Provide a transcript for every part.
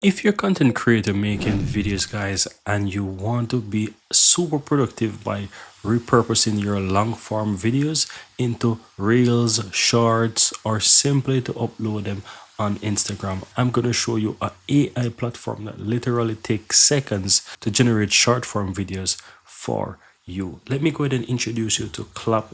If you're a content creator making videos, guys, and you want to be super productive by repurposing your long form videos into reels, shorts, or simply to upload them on Instagram, I'm going to show you an AI platform that literally takes seconds to generate short form videos for you. Let me go ahead and introduce you to Klap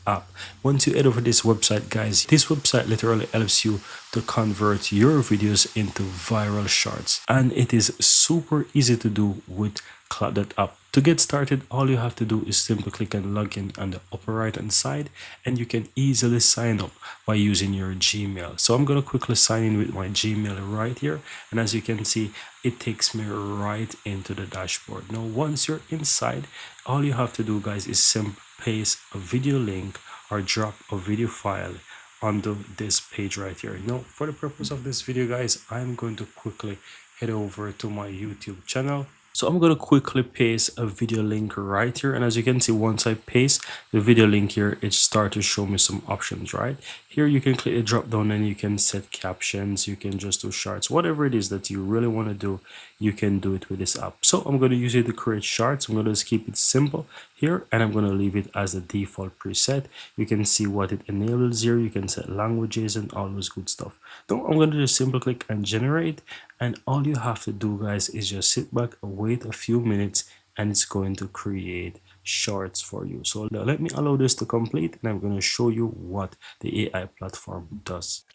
App. Once you head over this website, guys, this website literally helps you to convert your videos into viral shorts, and it is super easy to do with Klap App. To get started, all you have to do is simply click on login on the upper right hand side, and you can easily sign up by using your Gmail. So I'm going to quickly sign in with my Gmail right here, and as you can see, it takes me right into the dashboard. Now once you're inside, all you have to do, guys, is simply paste a video link or drop a video file onto this page right here. Now for the purpose of this video, guys, I'm going to quickly head over to my YouTube channel. So I'm going to quickly paste a video link right here, and as you can see, once I paste the video link here, it starts to show me some options. Right here you can click the drop down and you can set captions, you can just do shorts, whatever it is that you really want to do, you can do it with this app. So I'm going to use it to create shorts. I'm going to just keep it simple here, and I'm going to leave it as the default preset. You can see what it enables here, you can set languages and all those good stuff. Now I'm going to just simply click and generate, and all you have to do, guys, is just sit back and wait a few minutes, and it's going to create shorts for you. So now let me allow this to complete, and I'm going to show you what the AI platform does.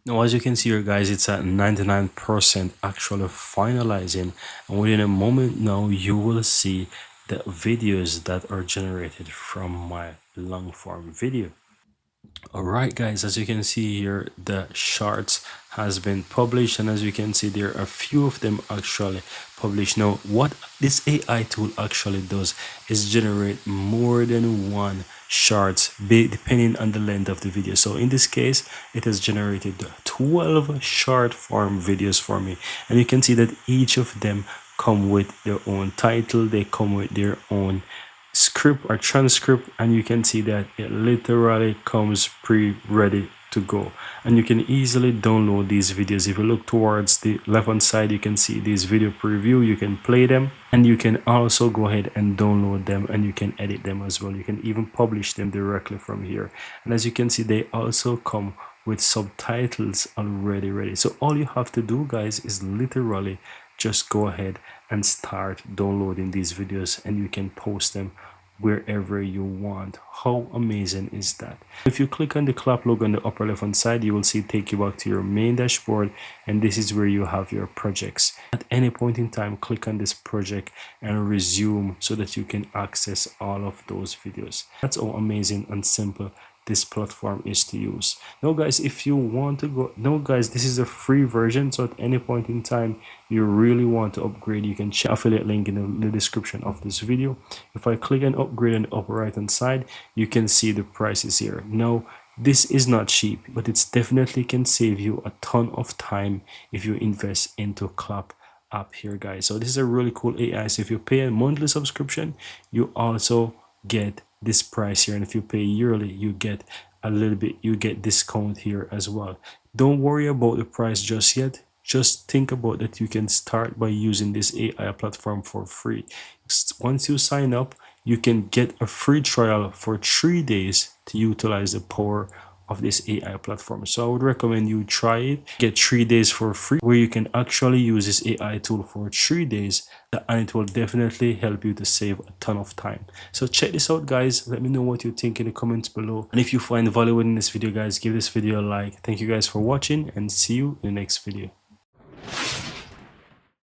Now as you can see here, guys, it's at 99% actually finalizing, and within a moment now you will see the videos that are generated from my long form video. All right, guys, as you can see here, the shorts has been published, and as you can see, there are a few of them actually published. Now what this AI tool actually does is generate more than one shorts depending on the length of the video. So in this case, it has generated 12 short form videos for me, and you can see that each of them come with their own title, they come with their own script or transcript, and you can see that it literally comes pre-ready to go, and you can easily download these videos. If you look towards the left hand side, you can see these video preview, you can play them, and you can also go ahead and download them, and you can edit them as well. You can even publish them directly from here, and as you can see, they also come with subtitles already ready. So all you have to do, guys, is literally just go ahead and start downloading these videos, and you can post them wherever you want. How amazing is that? If you click on the Klap logo on the upper left hand side, you will see take you back to your main dashboard, and this is where you have your projects. At any point in time, click on this project and resume so that you can access all of those videos. That's how amazing and simple this platform is to use. Now guys, if you want to go, now guys, this is a free version, so at any point in time you really want to upgrade, you can check affiliate link in the description of this video. If I click on upgrade on the upper right hand side, you can see the prices here. Now this is not cheap, but it's definitely can save you a ton of time if you invest into Klap App here, guys. So this is a really cool AI. So if you pay a monthly subscription, you also get this price here, and if you pay yearly, you get a little bit, you get discount here as well. Don't worry about the price just yet, just think about that you can start by using this AI platform for free. Once you sign up, you can get a free trial for 3 days to utilize the power of this AI platform. So I would recommend you try it, get 3 days for free, where you can actually use this AI tool for 3 days, and it will definitely help you to save a ton of time. So check this out, guys. Let me know what you think in the comments below, and if you find value in this video, guys, give this video a like. Thank you guys for watching, and see you in the next video.